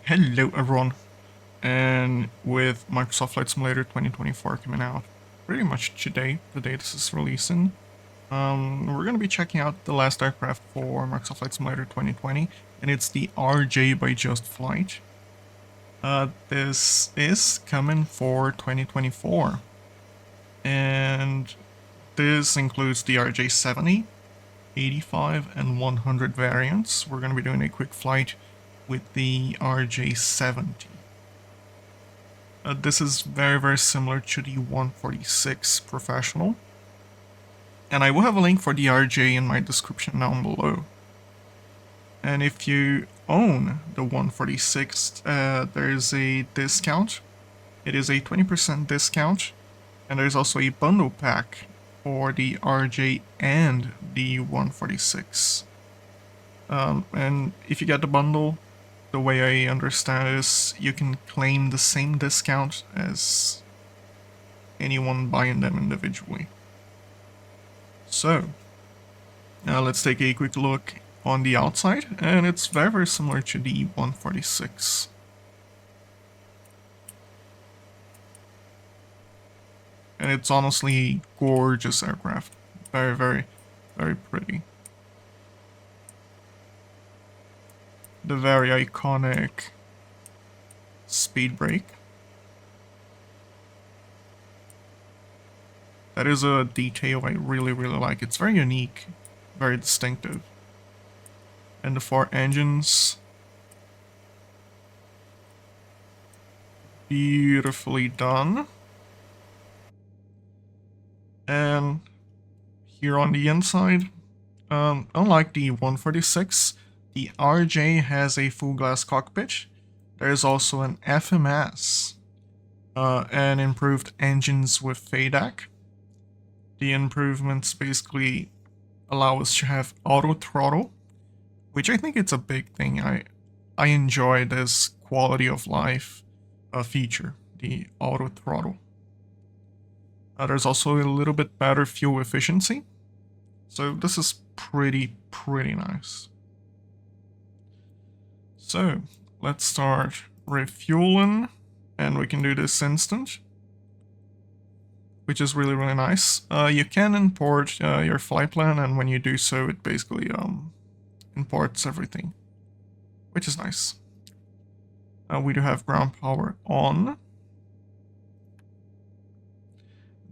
Hello everyone, and with Microsoft Flight Simulator 2024 coming out pretty much today, the day this is releasing, we're going to be checking out the last aircraft for Microsoft Flight Simulator 2020, and it's the RJ by Just Flight. This is coming for 2024, and this includes the RJ70, 85, and 100 variants. We're going to be doing a quick flight with the RJ70. This is very similar to the 146 Professional, and I will have a link for the RJ in my description down below. And if you own the 146, there is a discount. It is a 20% discount, and there's also a bundle pack for the RJ and the 146. And if you get the bundle, the way I understand it is you can claim the same discount as anyone buying them individually. So, now let's take a quick look on the outside, and it's very similar to the 146. And it's honestly a gorgeous aircraft. Very pretty. The very iconic speed brake. That is a detail I really like. It's very unique, very distinctive. And the 4 engines. Beautifully done. And here on the inside, unlike the 146, the RJ has a full glass cockpit. There is also an FMS and improved engines with FADEC. The improvements basically allow us to have auto throttle, which I think it's a big thing. I enjoy this quality of life feature, the auto throttle. There's also a little bit better fuel efficiency, so this is pretty nice. So let's start refueling, and we can do this instant, which is really nice. You can import your flight plan, and when you do so, it basically imports everything, which is nice. We do have ground power on.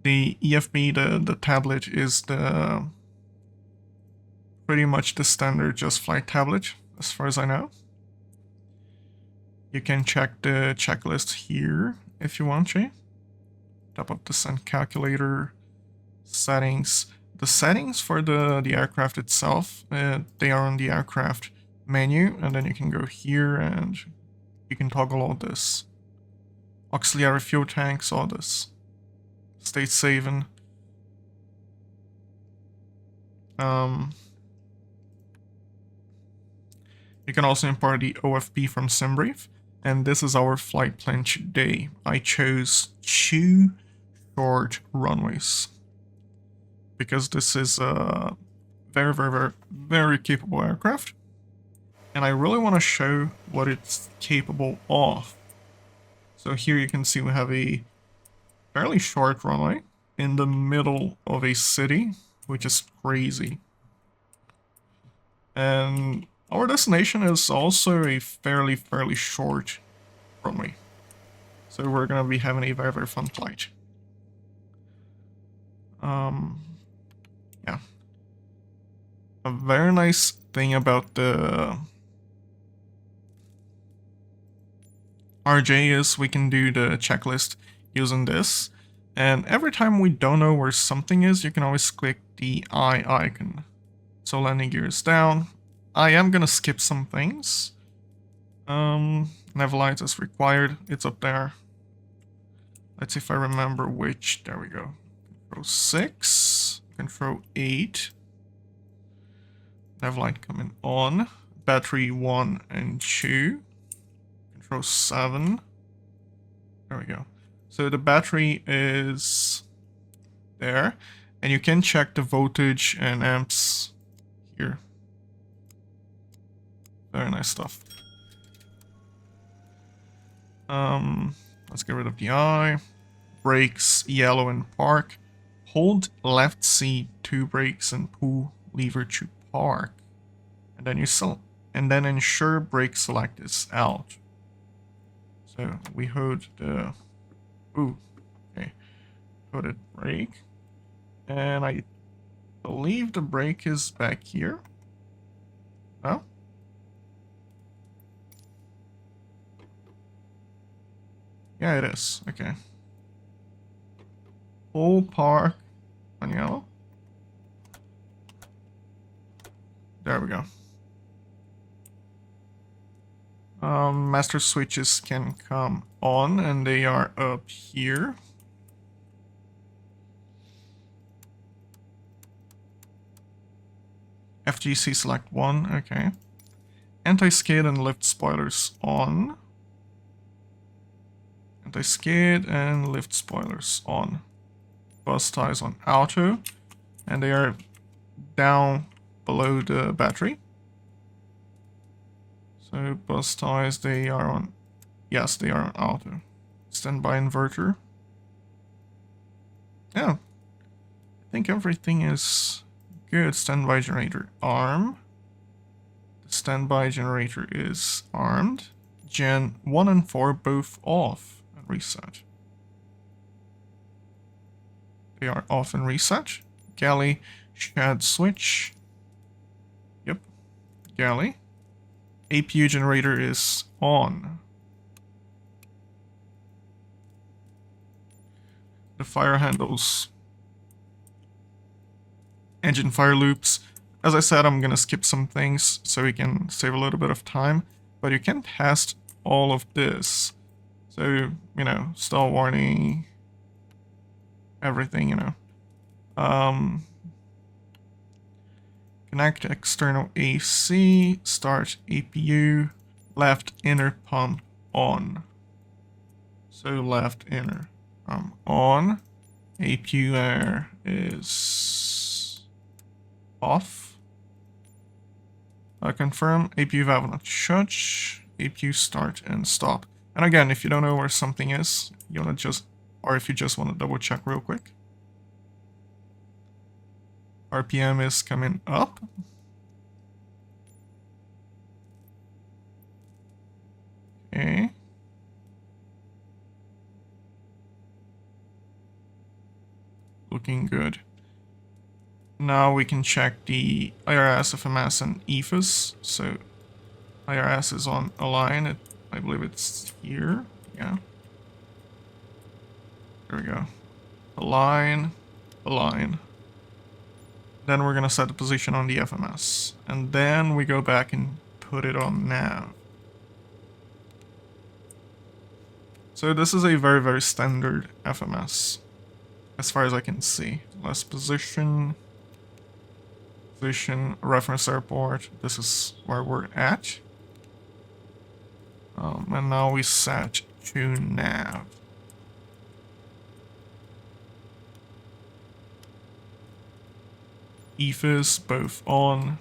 The EFB, the tablet, is the pretty much the standard Just Flight tablet, as far as I know. You can check the checklist here if you want to. Top of descent calculator, settings. The settings for the aircraft itself, they are on the aircraft menu, and then you can go here and you can toggle all this. Auxiliary fuel tanks, all this. State saving. You can also import the OFP from SimBrief. And this is our flight plan today. I chose 2 short runways because this is a very capable aircraft, and I really want to show what it's capable of. So here you can see we have a fairly short runway in the middle of a city, which is crazy. And our destination is also a fairly short runway. So we're going to be having a very fun flight. Yeah. A very nice thing about the RJ is we can do the checklist using this. And every time we don't know where something is, you can always click the eye icon. So landing gear is down. I am gonna skip some things. Naval lights is required. It's up there. Let's see if I remember which. There we go. Control 6. Control 8. Naval light coming on. Battery 1 and 2. Control 7. There we go. So the battery is there. And you can check the voltage and amps here. Very nice stuff. Let's get rid of the I. Brakes, yellow in park. Hold left C, 2 brakes, and pull lever to park. And then and then ensure brake select is out. So we hold the hold it brake. And I believe the brake is back here. Oh? Yeah, it is. Okay. Full park on yellow. There we go. Master switches can come on, and they are up here. FGC select 1, okay. Anti-skid and lift spoilers on. Anti-skid and lift spoilers on. Bus ties on auto, and they are down below the battery. So bus ties, they are on, yes, they are on auto. Standby inverter. Yeah, I think everything is good. Standby generator arm. The standby generator is armed. Gen 1 and 4 both off and reset. They are off and reset. Galley shad switch. Yep, galley. APU generator is on. The fire handles. Engine fire loops. As I said, I'm gonna skip some things so we can save a little bit of time, but you can test all of this. So, you know, stall warning, everything, you know. Connect external AC, start APU, left inner pump on. So left inner on, APU air is off. Confirm APU valve not shut, APU start and stop. And again, if you don't know where something is, you wanna just, or if you just want to double check real quick. RPM is coming up. Okay. Looking good. Now we can check the IRS, FMS, and EFS. So IRS is on align. I believe it's here. Yeah. There we go. Align, align. Then we're gonna set the position on the FMS. And then we go back and put it on nav. So this is a very, very standard FMS, as far as I can see. Less position, reference airport. This is where we're at. And now we set to nav. EFS both on.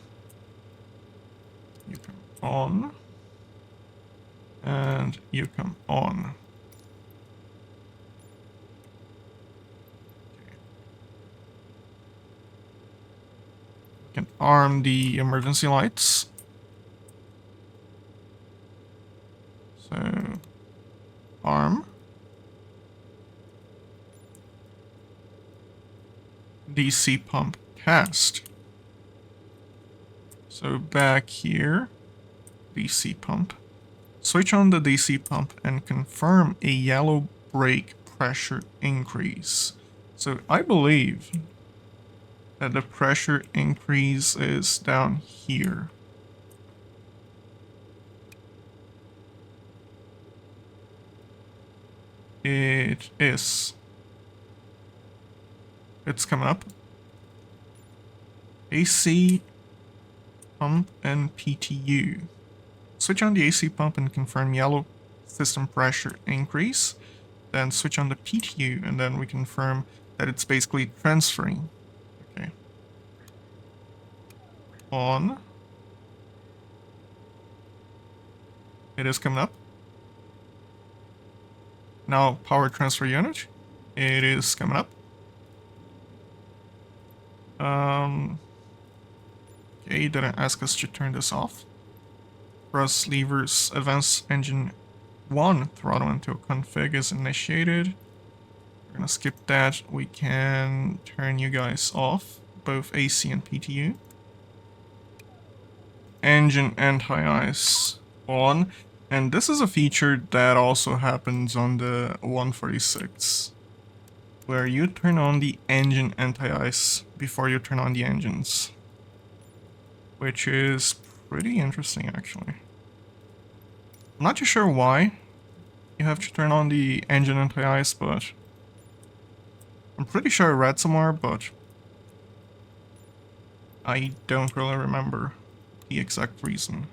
You come on. And you come on. Okay. We can arm the emergency lights. So, arm. DC pump test. So back here, DC pump. Switch on the DC pump and confirm a yellow brake pressure increase. So I believe that the pressure increase is down here. It is. It's coming up. AC pump and PTU. Switch on the AC pump and confirm yellow system pressure increase. Then switch on the PTU and then we confirm that it's basically transferring. Okay. On. It is coming up. Now, power transfer unit. It is coming up. Okay, didn't ask us to turn this off. Press levers, advance engine 1 throttle until config is initiated. We're gonna skip that. We can turn you guys off, both AC and PTU. Engine anti-ice on. And this is a feature that also happens on the 146, where you turn on the engine anti-ice before you turn on the engines, which is pretty interesting actually. I'm not too sure why you have to turn on the engine anti-ice, but I'm pretty sure I read somewhere, but I don't really remember the exact reason.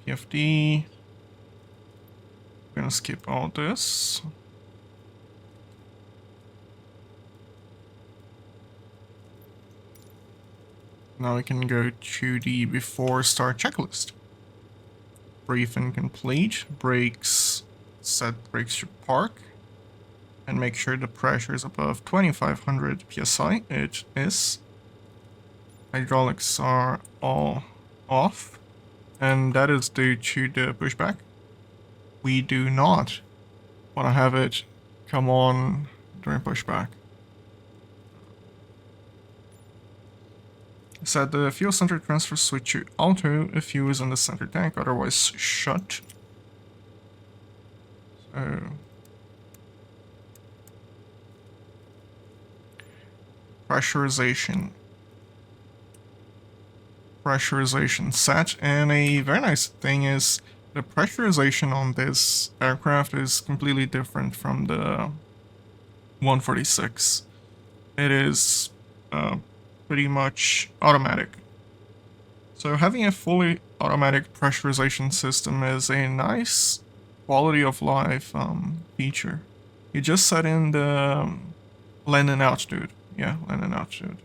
PFD. I'm gonna skip all this. Now we can go to the before start checklist. Briefing complete. Brakes. Set brakes to park. And make sure the pressure is above 2500 psi. It is. Hydraulics are all off. And that is due to the pushback. We do not want to have it come on during pushback. Set the fuel center transfer switch to auto if fuel is in the center tank, otherwise shut. So pressurization set, and a very nice thing is the pressurization on this aircraft is completely different from the 146. It is pretty much automatic. So having a fully automatic pressurization system is a nice quality of life feature. You just set in the landing altitude. Yeah, landing altitude.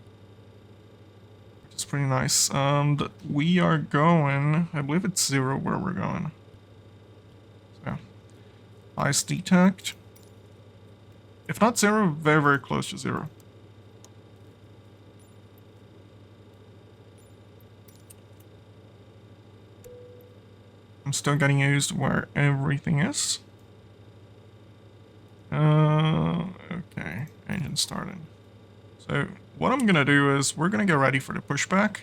Which is pretty nice. We are going, I believe it's 0 where we're going. So, ice detect. If not 0, very, very close to 0. I'm still getting used where everything is. Okay, engine started. So what I'm gonna do is we're gonna get ready for the pushback.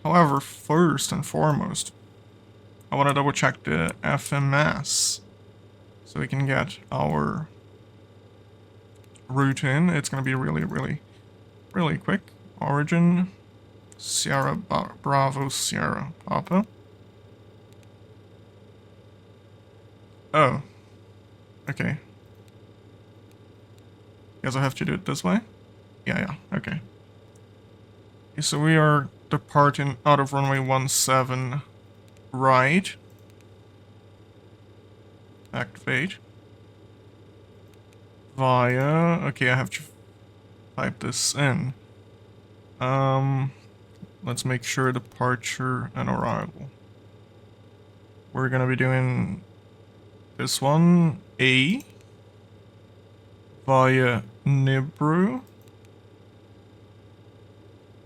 However, first and foremost, I want to double check the FMS so we can get our route in. It's gonna be really quick. Origin, Sierra Bravo Sierra Papa. Oh. Okay. Guess I have to do it this way? Yeah, okay. Okay, so we are departing out of runway 17 right. Activate. Via... Okay, I have to type this in. Let's make sure departure and arrival. We're gonna be doing this one, A, via Nibru,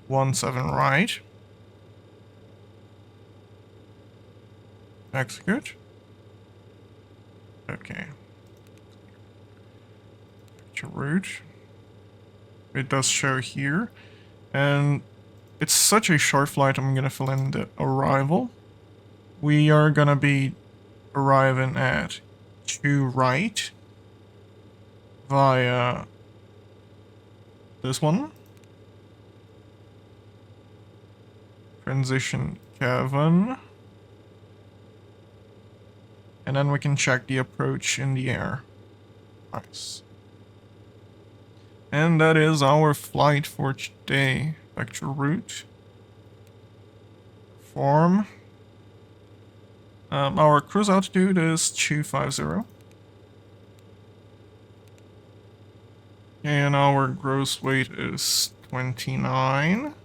17 right, execute, okay, to route, it does show here, and it's such a short flight, I'm gonna fill in the arrival. We are gonna be arriving at 2 right via this one. Transition cabin. And then we can check the approach in the air. Nice. And that is our flight for today. Back to route. Form. Our cruise altitude is 250. And our gross weight is 29.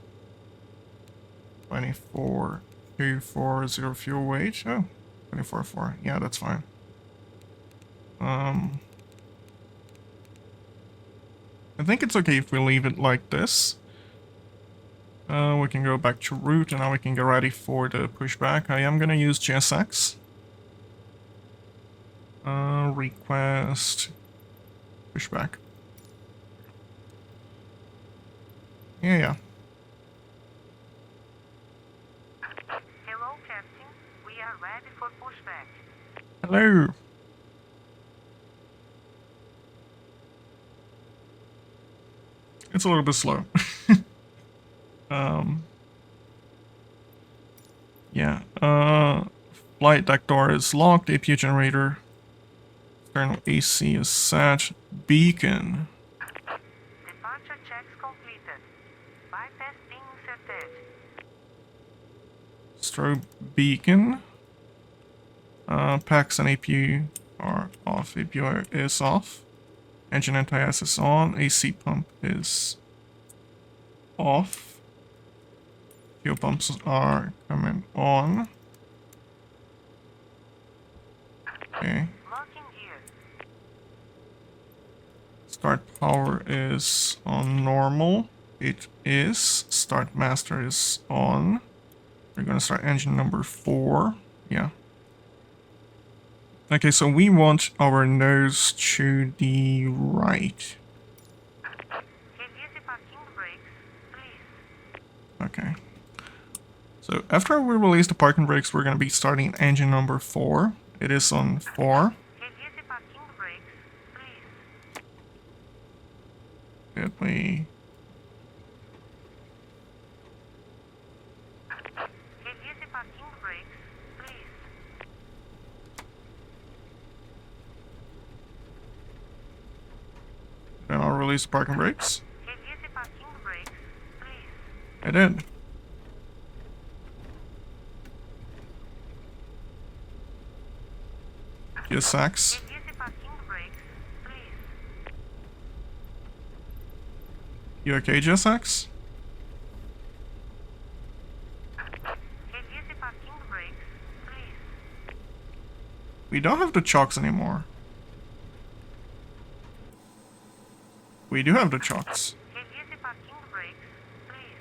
24 240 fuel weight. Oh, 24.4. Yeah, that's fine. I think it's okay if we leave it like this. We can go back to route, and now we can get ready for the pushback. I am gonna use GSX. Request pushback. Yeah. Hello, Captain. We are ready for pushback. Hello. It's a little bit slow. Yeah. Flight deck door is locked. APU generator. External AC is set. Beacon. Departure checks completed. Bypass being inserted. Strobe beacon. Packs and APU are off. APU is off. Engine anti-ice is on. AC pump is off. Fuel pumps are coming on. Okay. Locking gear. Start power is on normal. It is. Start master is on. We're gonna start engine number 4. Yeah. Okay, so we want our nose to the right. Release parking brakes, please. Okay. So after we release the parking brakes, we're gonna be starting engine number 4. It is on 4. Release parking brakes, please. Did we... Release parking brakes, please. Then I'll release the parking brakes. Release parking brakes, please. I did. GSX. Release parking brakes, please. You okay, GSX? Release parking brakes, please. We don't have the chocks anymore. We do have the chocks. Release parking brakes, please.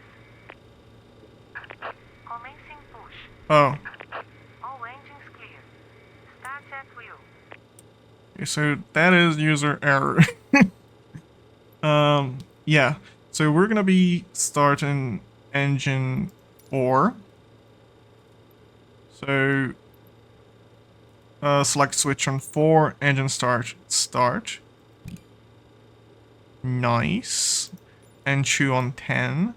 Commencing push. Oh. All engines clear. Start at wheel. Okay, so that is user error. Yeah. So we're gonna be starting engine 4. So select switch on 4, engine start. Nice. And chew on 10.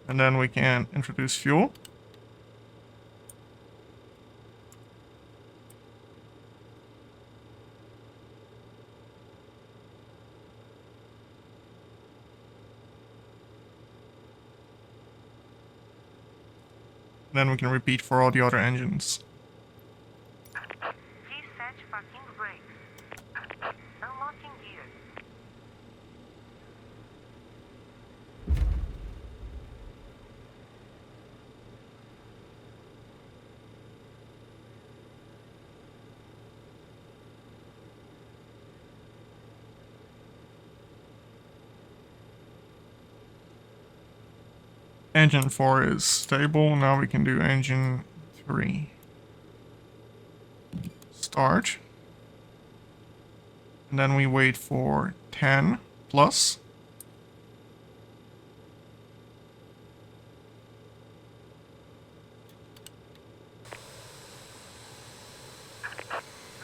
And then we can introduce fuel. Then we can repeat for all the other engines. Reset parking brakes. Unlocking gear. Engine 4 is stable. Now we can do engine 3. Start. And then we wait for 10 plus.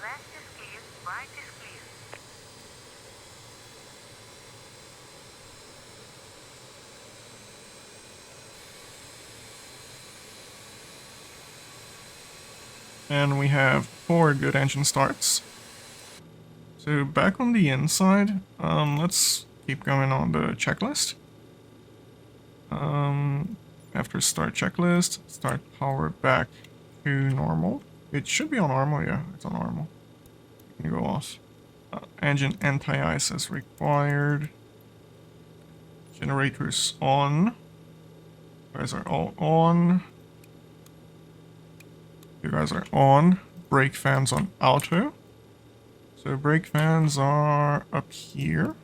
Left is clear, right is clear. And we have 4 good engine starts. So back on the inside, let's keep going on the checklist. After start checklist, start power back to normal. It should be on normal, yeah, it's on normal. You can go off. Engine anti-ice as required. Generators on. You guys are all on. You guys are on. Brake fans on auto. So brake fans are up here.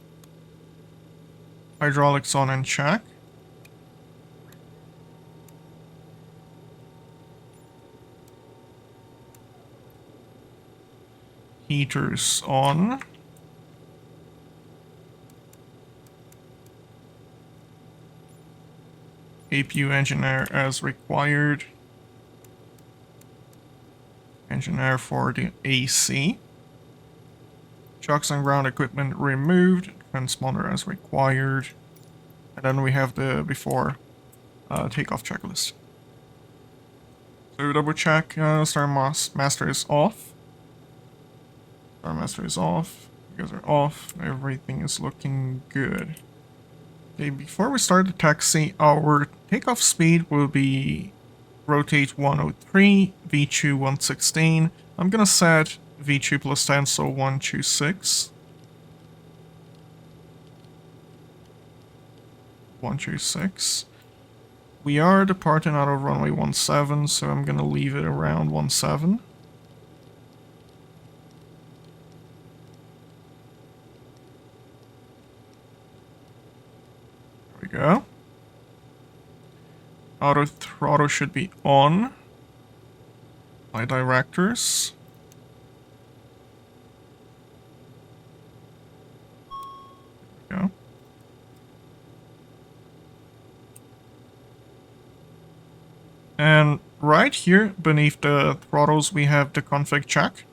Hydraulics on and check. Heaters on. APU engine air as required. Engine air for the AC. Shocks and ground equipment removed. Transponder as required. And then we have the before takeoff checklist. So double check. Star Master is off. Star Master is off. You guys are off. Everything is looking good. Okay, before we start the taxi, our takeoff speed will be rotate 103, V2 116. I'm gonna set V2 plus 10, so 126. 126. We are departing out of runway 17, so I'm gonna leave it around 17. There we go. Auto throttle should be on. My directors. There we go. And right here beneath the throttles we have the config check.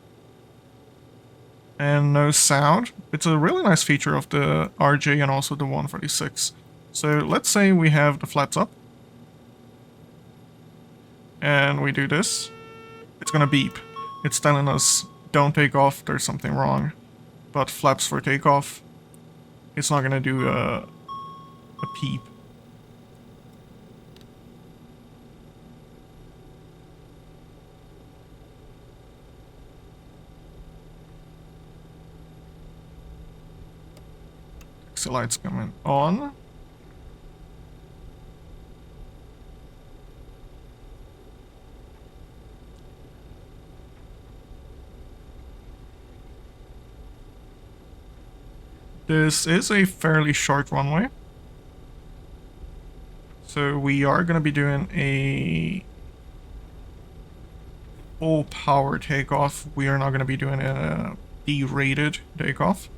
And no sound. It's a really nice feature of the RJ and also the 146. So let's say we have the flaps up. And we do this. It's gonna beep. It's telling us don't take off, there's something wrong. But flaps for takeoff, it's not gonna do a peep. Taxi lights coming on. This is a fairly short runway. So we are going to be doing a full power takeoff. We are not going to be doing a derated takeoff.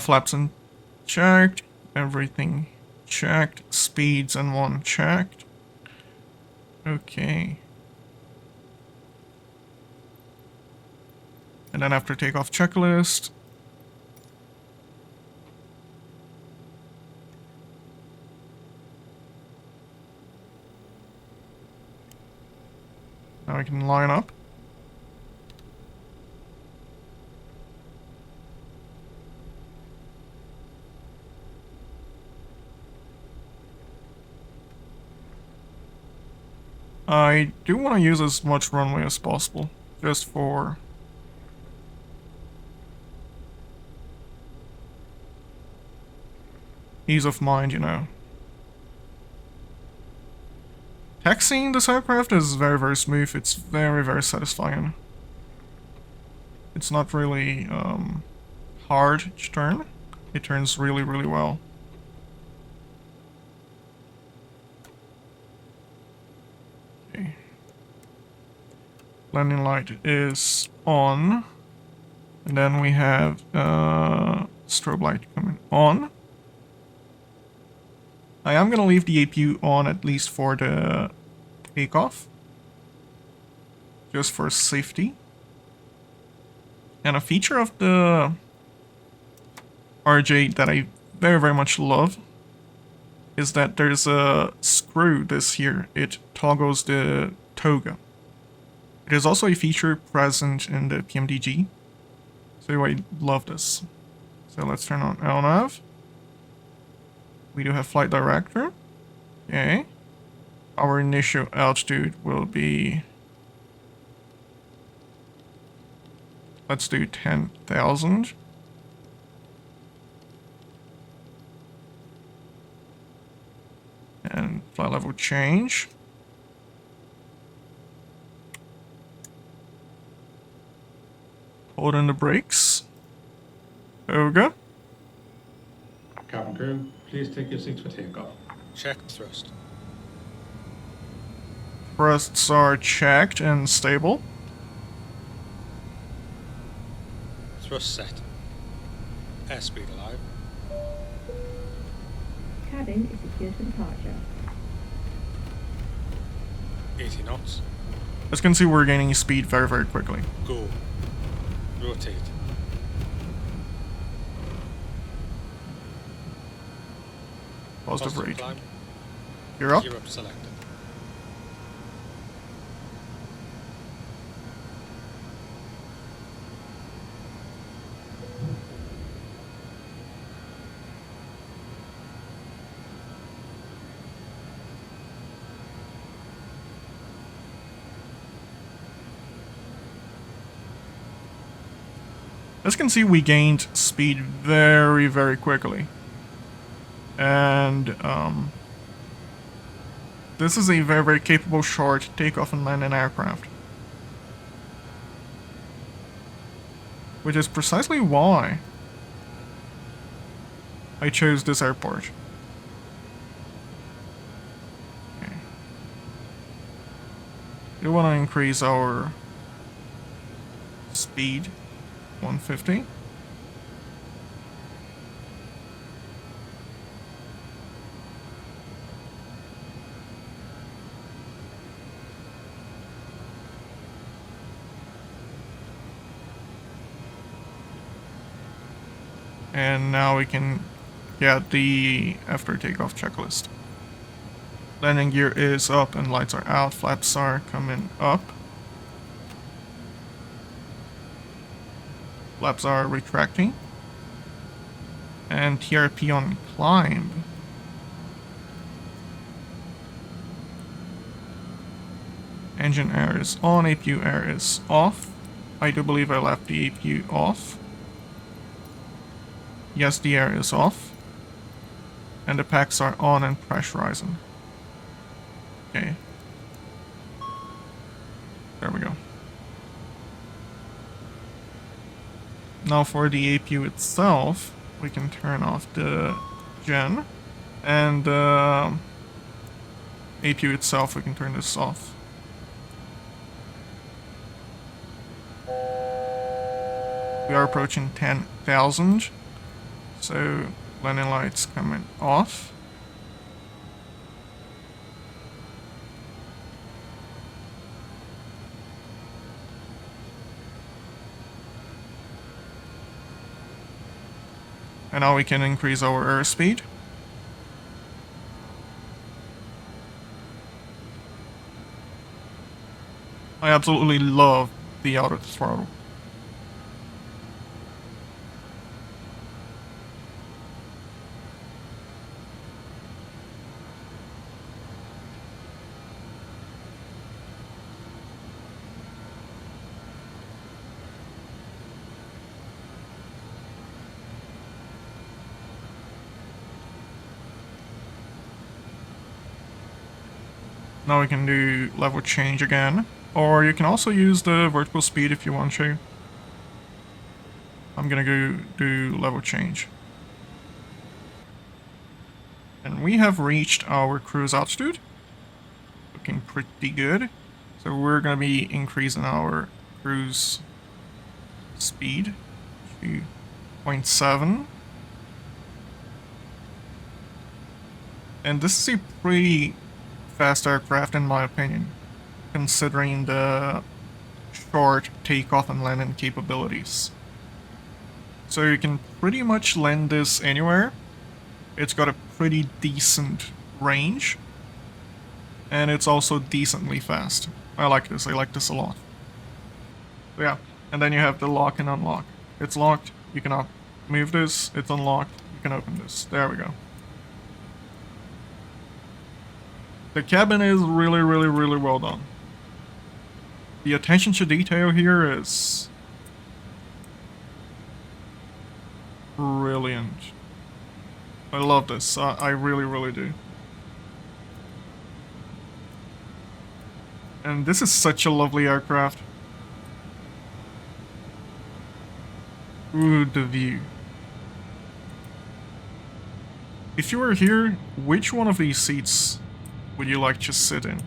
Flaps and checked, everything checked, speeds and one checked. Okay. And then after takeoff checklist. Now we can line up. I do want to use as much runway as possible, just for ease of mind, you know. Taxiing this aircraft is very, very smooth. It's very, very satisfying. It's not really hard to turn. It turns really, really well. Landing light is on, and then we have strobe light coming on. I am going to leave the APU on at least for the takeoff, just for safety. And a feature of the RJ that I very, very much love is that there's a screw this here. It toggles the toga. It is also a feature present in the PMDG, so I love this. So let's turn on LNAV. We do have flight director. Okay. Our initial altitude will be, let's do 10,000. And flight level change. Hold in the brakes. There we go. Cabin crew, please take your seats for takeoff. Check thrust. Thrusts are checked and stable. Thrust set. Airspeed alive. Cabin is secured for departure. 80 knots. As you can see, we're gaining speed very, very quickly. Go. Rotate. Positive rate. climb. You're up. Gear up selected. As you can see, we gained speed very, very quickly. And this is a very, very capable short takeoff and landing aircraft. Which is precisely why I chose this airport. Okay. We want to increase our speed, 150. And now we can get the after takeoff checklist. Landing gear is up and lights are out. Flaps are coming up. Flaps are retracting. And TRP on climb. Engine air is on, APU air is off. I do believe I left the APU off. Yes, the air is off. And the packs are on and pressurizing. Okay. There we go. Now for the APU itself, we can turn off the gen. And APU itself, we can turn this off. We are approaching 10,000. So, landing lights coming off. And now we can increase our airspeed. I absolutely love the auto throttle. Now we can do level change again, or you can also use the vertical speed if you want to. I'm gonna go do level change. And we have reached our cruise altitude. Looking pretty good. So we're gonna be increasing our cruise speed to 0.7. And this is a pretty fast aircraft in my opinion, considering the short takeoff and landing capabilities. So you can pretty much land this anywhere. It's got a pretty decent range, and it's also decently fast. I like this a lot. So yeah, and then you have the lock and unlock. It's locked, you cannot move this, it's unlocked. You can open this. There we go. The cabin is really, really, really well done. The attention to detail here is brilliant. I love this. I really, really do. And this is such a lovely aircraft. Ooh, the view. If you were here, which one of these seats would you like to sit in?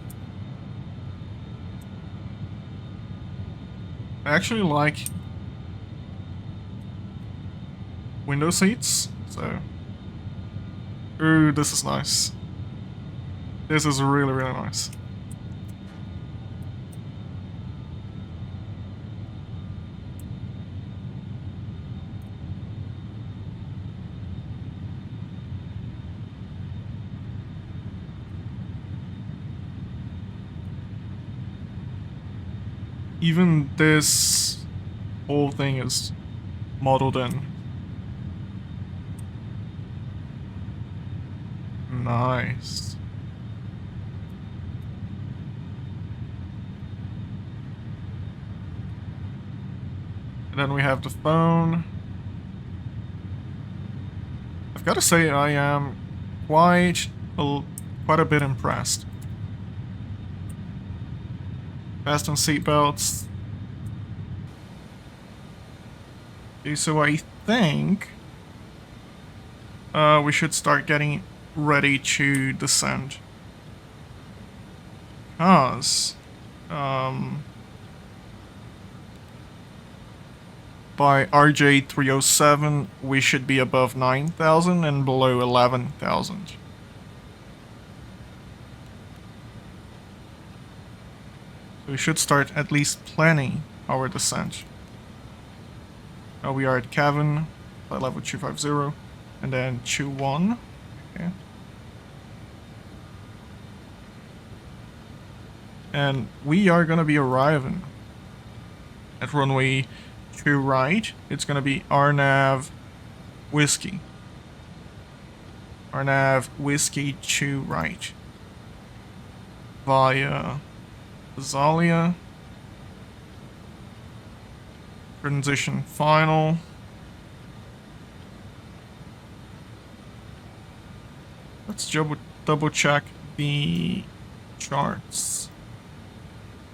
I actually like window seats, so... Ooh, this is nice. This is really, really nice. Even this whole thing is modeled in. Nice. And then we have the phone. I've got to say I am quite a bit impressed. Fasten seatbelts. Okay, so I think we should start getting ready to descend. Because by RJ 307 we should be above 9,000 and below 11,000. So we should start at least planning our descent. We are at cabin, flight level 250, and then 21. Okay. And we are gonna be arriving at runway 2 right. It's gonna be RNAV Whiskey. RNAV Whiskey 2 right. Via Zalia. Transition final. Let's double check the charts.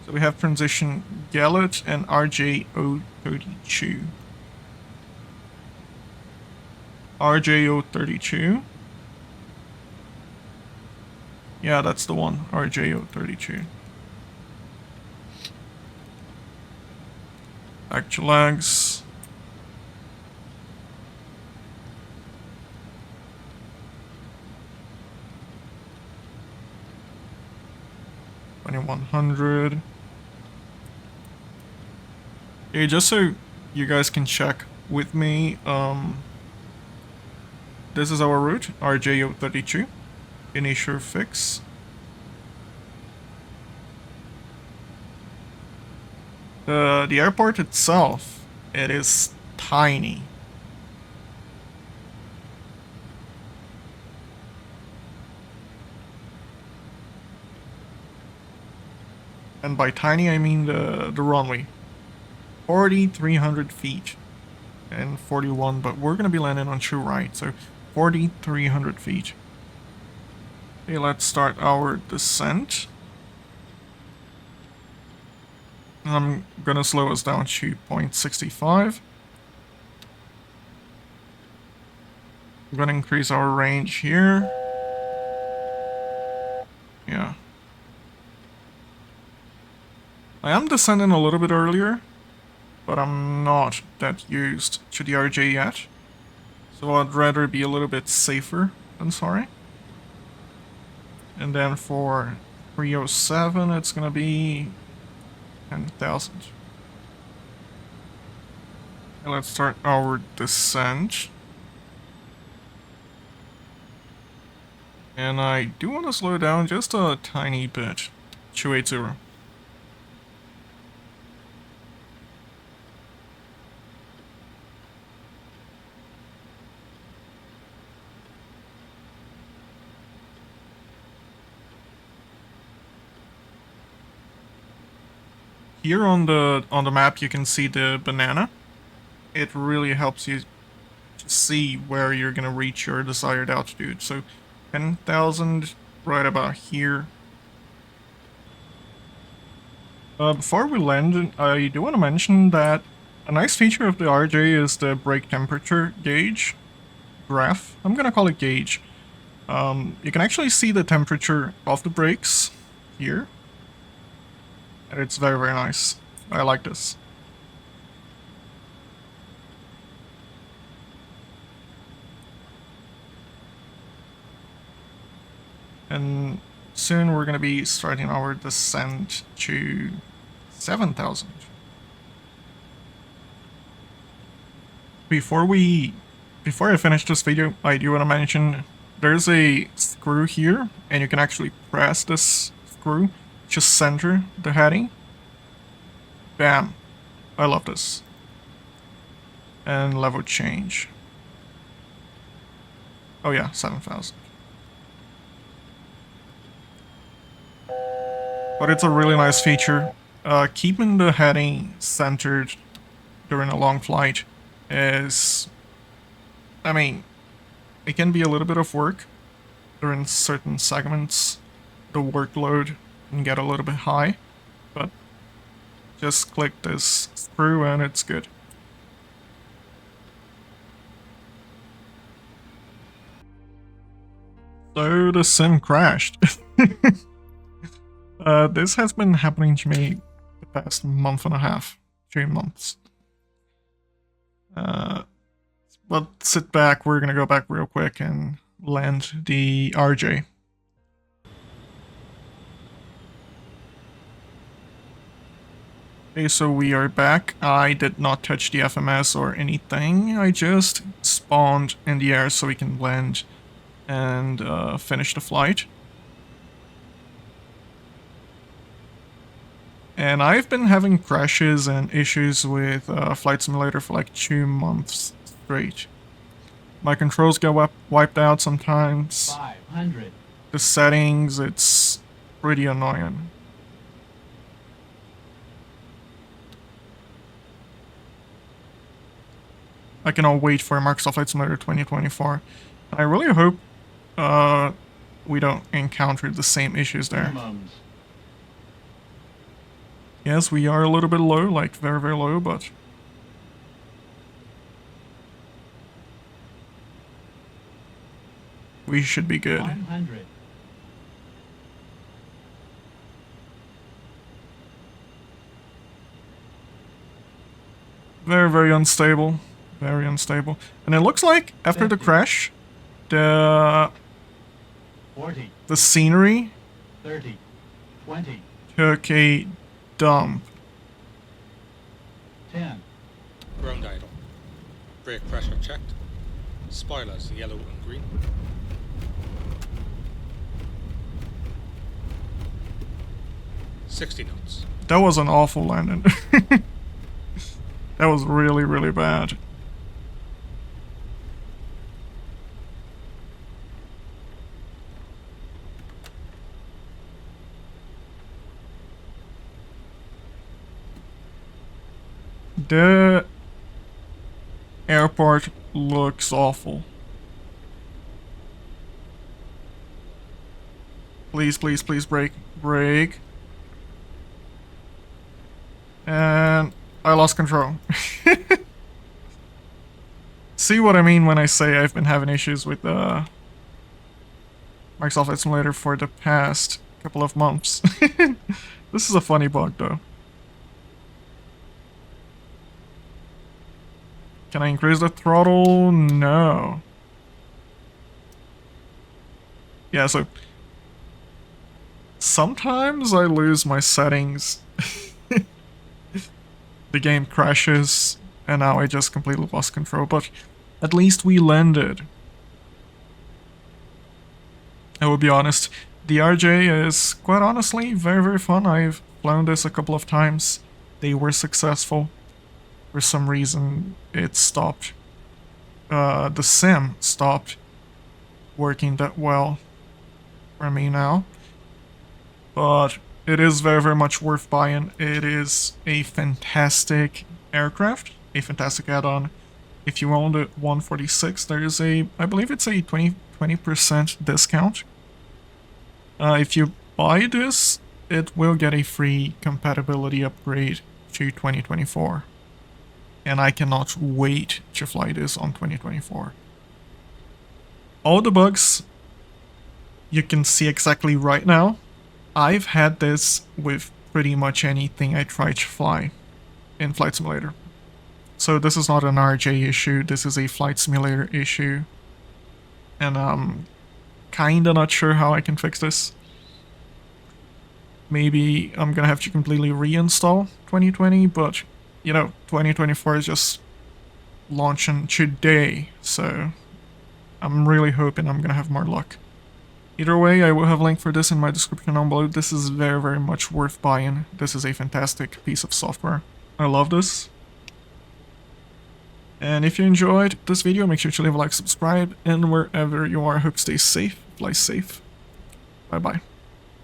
So we have transition Gallet and RJ032. RJ032. Yeah, that's the one. RJ032. Back to legs. $2,100. Okay, just so you guys can check with me, this is our route, RJ032. Initial fix. The airport itself, it is tiny. And by tiny, I mean the runway. 4,300 feet and 41, but we're going to be landing on true right, so 4,300 feet. Okay, let's start our descent. I'm gonna slow us down to 0.65. I'm gonna increase our range here. Yeah. I am descending a little bit earlier, but I'm not that used to the RJ yet. So I'd rather be a little bit safer than sorry. And then for 307, it's gonna be 10,000. Let's start our descent. And I do want to slow down just a tiny bit. 280. Here on the map you can see the banana. It really helps you to see where you're gonna reach your desired altitude. So 10,000 right about here. Before we land, I do want to mention that a nice feature of the RJ is the brake temperature gauge graph. I'm gonna call it gauge. You can actually see the temperature of the brakes here. And it's very, very nice. I like this. And soon we're gonna be starting our descent to 7,000. Before I finish this video, I do want to mention there's a screw here, and you can actually press this screw, just center the heading. Bam! I love this. And level change. Oh yeah, 7,000. But it's a really nice feature. Keeping the heading centered during a long flight is... I mean, it can be a little bit of work. During certain segments, the workload can get a little bit high. But just click this screw and it's good. So the sim crashed. This has been happening to me the past month and a half, 2 months. But sit back, we're gonna go back real quick and land the RJ. Okay, so we are back. I did not touch the FMS or anything, I just spawned in the air so we can land and finish the flight. And I've been having crashes and issues with Flight Simulator for like 2 months straight. My controls get wiped out sometimes. 500. The settings, it's pretty annoying. I cannot wait for Microsoft Flight Simulator 2024. I really hope we don't encounter the same issues there. Minimums. Yes, we are a little bit low, like very, very low, but... we should be good. 100. Very, very unstable. Very unstable. And it looks like, after the 50. crash, the 40. scenery 30. 20. took a dump. 10. Ground idle. Brake pressure checked. Spoilers yellow and green. $60 knots. That was an awful landing. That was really, really bad. The airport looks awful. Please, please, please brake. Brake. And I lost control. See what I mean when I say I've been having issues with Microsoft Flight Simulator for the past couple of months. This is a funny bug though. Can I increase the throttle? No. Yeah, so sometimes I lose my settings. The game crashes, and now I just completely lost control, but at least we landed. I will be honest, the RJ is, quite honestly, very, very fun. I've flown this a couple of times. They were successful. For some reason, it stopped. The sim stopped working that well for me now. But It is very, very much worth buying. It is a fantastic aircraft, a fantastic add-on. If you own the 146, there is a, I believe it's a 20% discount. If you buy this, it will get a free compatibility upgrade to 2024. And I cannot wait to fly this on 2024. All the bugs you can see exactly right now. I've had this with pretty much anything I try to fly in Flight Simulator. So this is not an RJ issue, this is a Flight Simulator issue. And I'm kinda not sure how I can fix this. Maybe I'm gonna have to completely reinstall 2020, but you know, 2024 is just launching today, so I'm really hoping I'm gonna have more luck. Either way, I will have a link for this in my description down below. This is very, very much worth buying. This is a fantastic piece of software. I love this. And if you enjoyed this video, make sure to leave a like, subscribe, and wherever you are, I hope you stay safe, fly safe. Bye bye.